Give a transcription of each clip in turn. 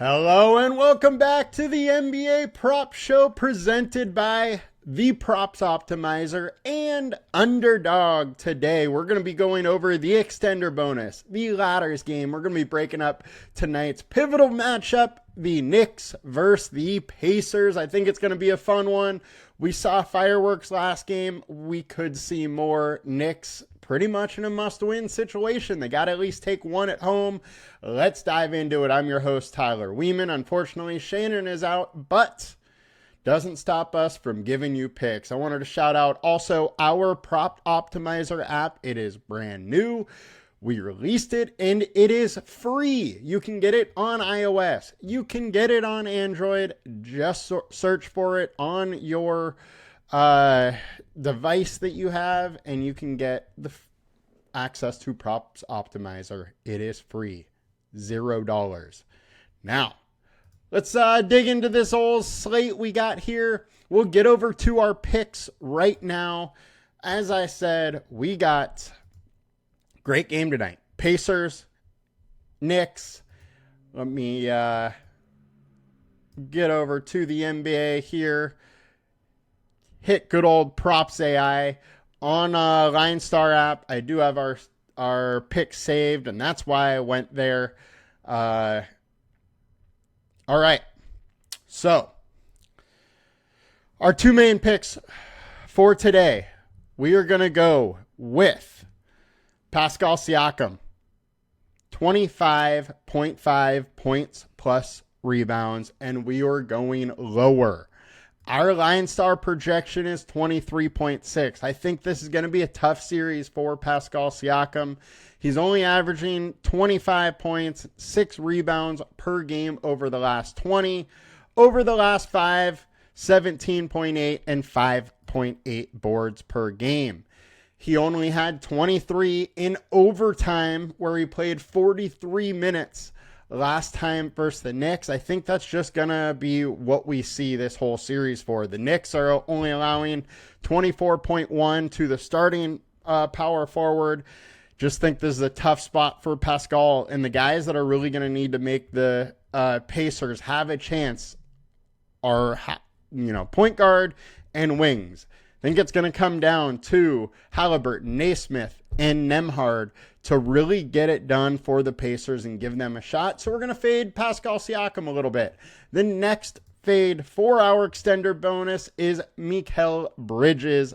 Hello and welcome back to the NBA Prop Show presented by the Props Optimizer and Underdog. Today we're going to be going over the extender bonus, the ladders game. We're going to be breaking up tonight's pivotal matchup, the Knicks versus the Pacers. I think it's going to be a fun one. We saw fireworks last game. We could see more. Knicks pretty much in a must-win situation. They got to at least take one at home. Let's dive into it. I'm your host, Tyler Wiemann. Unfortunately, Shannon is out, but doesn't stop us from giving you picks. I wanted to shout out also our Prop Optimizer app. It is brand new. We released it, and it is free. You can get it on iOS. You can get it on Android. Just search for it on your device that you have, and you can get the access to Props Optimizer. It is free. $0. Now, let's dig into this old slate we got here. We'll get over to our picks right now. As I said, we got great game tonight. Pacers, Knicks. Let me get over to the NBA here. Hit good old Props AI on LineStar app. I do have our picks saved, and that's why I went there. All right. So, our two main picks for today, we are going to go with Pascal Siakam, 25.5 points plus rebounds, and we are going lower. Our LineStar projection is 23.6. I think this is going to be a tough series for Pascal Siakam. He's only averaging 25 points, 6 rebounds per game over the last 20. Over the last 5, 17.8 and 5.8 boards per game. He only had 23 in overtime, where he played 43 minutes last time versus the Knicks. I think that's just going to be what we see this whole series for. The Knicks are only allowing 24.1 to the starting power forward. Just think this is a tough spot for Pascal, and the guys that are really going to need to make the Pacers have a chance are, point guard and wings. I think it's going to come down to Halliburton, Nesmith, and Nembhard to really get it done for the Pacers and give them a shot. So we're going to fade Pascal Siakam a little bit. The next fade for our extender bonus is Mikal Bridges,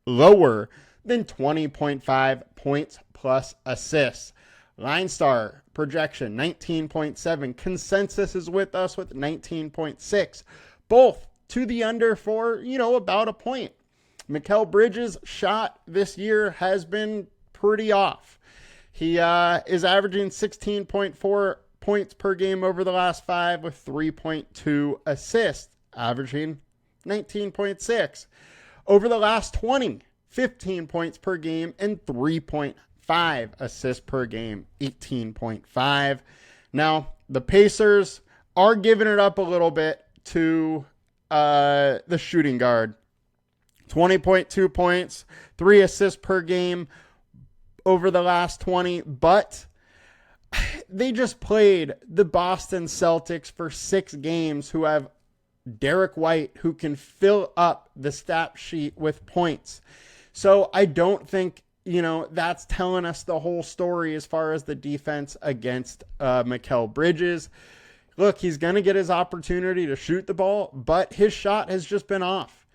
lower than 20.5 points plus assists. LineStar projection 19.7. Consensus is with us with 19.6. Both to the under for, about a point. Mikal Bridges' shot this year has been pretty off. He is averaging 16.4 points per game over the last 5 with 3.2 assists, averaging 19.6. Over the last 20, 15 points per game and 3.5 assists per game, 18.5. Now, the Pacers are giving it up a little bit to the shooting guard. 20.2 points, 3 assists per game over the last 20, but they just played the Boston Celtics for 6 games, who have Derek White, who can fill up the stat sheet with points. So I don't think, that's telling us the whole story as far as the defense against Mikal Bridges. Look, he's going to get his opportunity to shoot the ball, but his shot has just been off.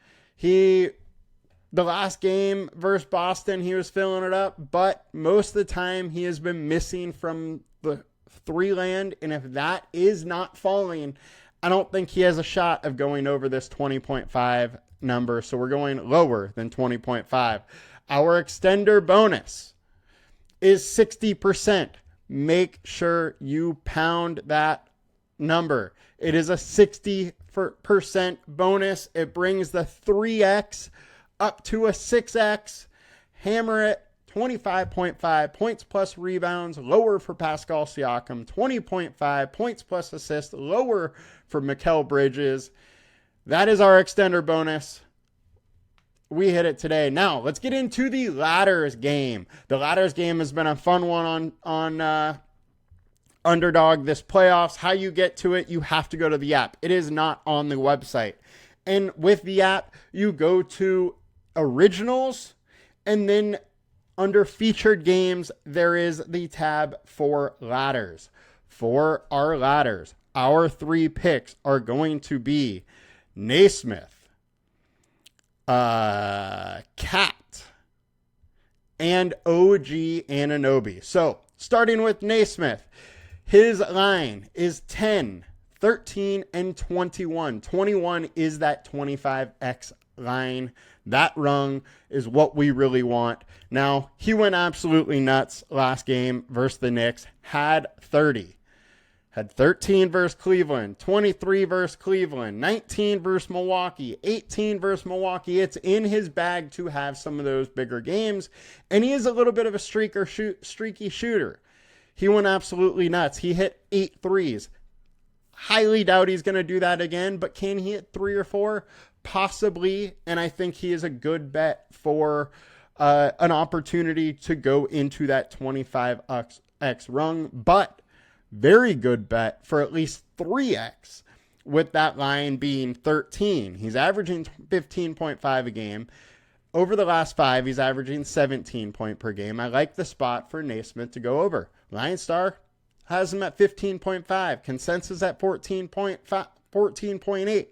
The last game versus Boston, he was filling it up, but most of the time he has been missing from the 3 land, and if that is not falling, I don't think he has a shot of going over this 20.5 number, so we're going lower than 20.5. Our extender bonus is 60%. Make sure you pound that number. It is a 60% bonus. It brings the 3x up to a 6x. Hammer it. 25.5 points plus rebounds, lower for Pascal Siakam. 20.5 points plus assists, lower for Mikal Bridges. That is our extender bonus. We hit it today. Now, let's get into the ladders game. The ladders game has been a fun one on Underdog this playoffs. How you get to it, you have to go to the app. It is not on the website. And with the app, you go to originals, and then under featured games, there is the tab for ladders. For our ladders, our 3 picks are going to be Nesmith, Cat, and OG Anunoby. So, starting with Nesmith, his line is 10, 13, and 21. 21 is that 25x line. That rung is what we really want. Now, he went absolutely nuts last game versus the Knicks. Had 30. Had 13 versus Cleveland, 23 versus Cleveland, 19 versus Milwaukee, 18 versus Milwaukee. It's in his bag to have some of those bigger games. And he is a little bit of a streaky shooter. He went absolutely nuts. He hit 8 threes. Highly doubt he's going to do that again, but can he hit 3 or 4? Possibly, and I think he is a good bet for an opportunity to go into that 25x rung, but very good bet for at least 3x, with that line being 13. He's averaging 15.5 a game. Over the last 5, he's averaging 17 points per game. I like the spot for Nesmith to go over. LineStar has him at 15.5. Consensus at 14.8.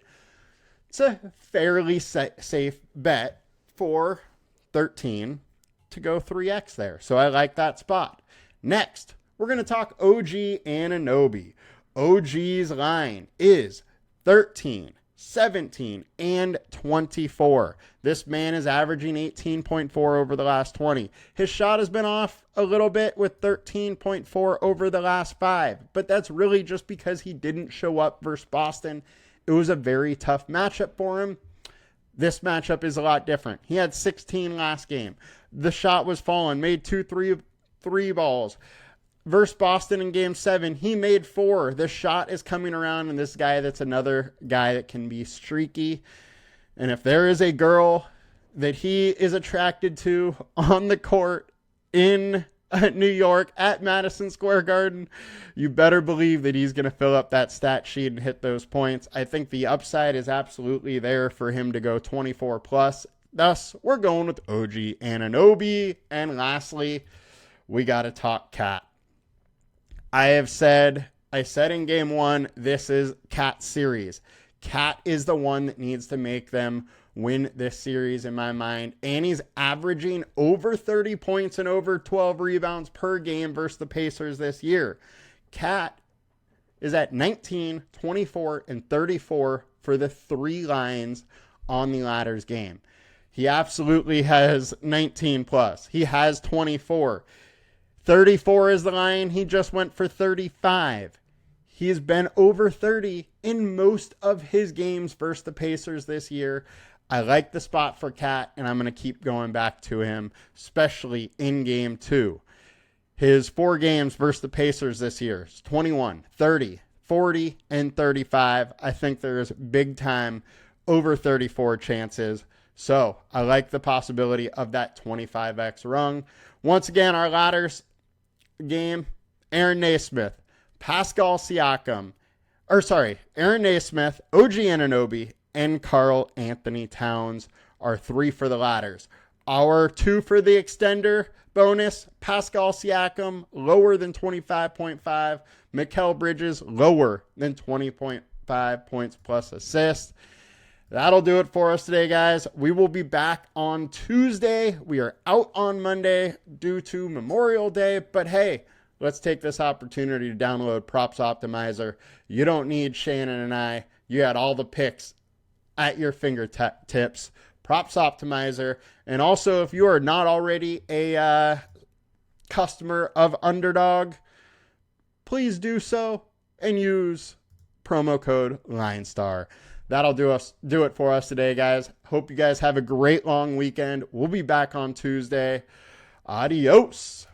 It's a fairly safe bet for 13 to go 3x there. So I like that spot. Next, we're going to talk OG Anunoby. OG's line is 13, 17, and 24. This man is averaging 18.4 over the last 20. His shot has been off a little bit with 13.4 over the last 5, but that's really just because he didn't show up versus Boston. It was a very tough matchup for him. This matchup is a lot different. He had 16 last game. The shot was falling, made 2 three balls. Versus Boston in game 7, he made 4. The shot is coming around, and this guy, that's another guy that can be streaky. And if there is a girl that he is attracted to on the court in New York at Madison Square Garden, you better believe that he's going to fill up that stat sheet and hit those points. I think the upside is absolutely there for him to go 24 plus. Thus, we're going with OG Anunoby. And lastly, we got to talk Cat. I said in game 1, this is Cat's series. Cat is the one that needs to make them win this series in my mind. And he's averaging over 30 points and over 12 rebounds per game versus the Pacers this year. Cat is at 19, 24, and 34 for the 3 lines on the ladders game. He absolutely has 19 plus. He has 24. 34 is the line. He just went for 35. He has been over 30 in most of his games versus the Pacers this year. I like the spot for Cat, and I'm going to keep going back to him, especially in game 2. His 4 games versus the Pacers this year is 21, 30, 40, and 35. I think there's big time over 34 chances. So I like the possibility of that 25x rung. Once again, our ladders game, Aaron Nesmith, Pascal Siakam, Aaron Nesmith, OG Anunoby, and Karl Anthony Towns are 3 for the ladders. Our 2 for the extender bonus, Pascal Siakam, lower than 25.5. Mikal Bridges, lower than 20.5 points plus assists. That'll do it for us today, guys. We will be back on Tuesday. We are out on Monday due to Memorial Day, but hey, let's take this opportunity to download Props Optimizer. You don't need Shannon and I. You had all the picks at your fingertips. Props Optimizer. And also, if you are not already a customer of Underdog, please do so and use promo code LineStar. That'll do it for us today, guys. Hope you guys have a great long weekend. We'll be back on Tuesday. Adios.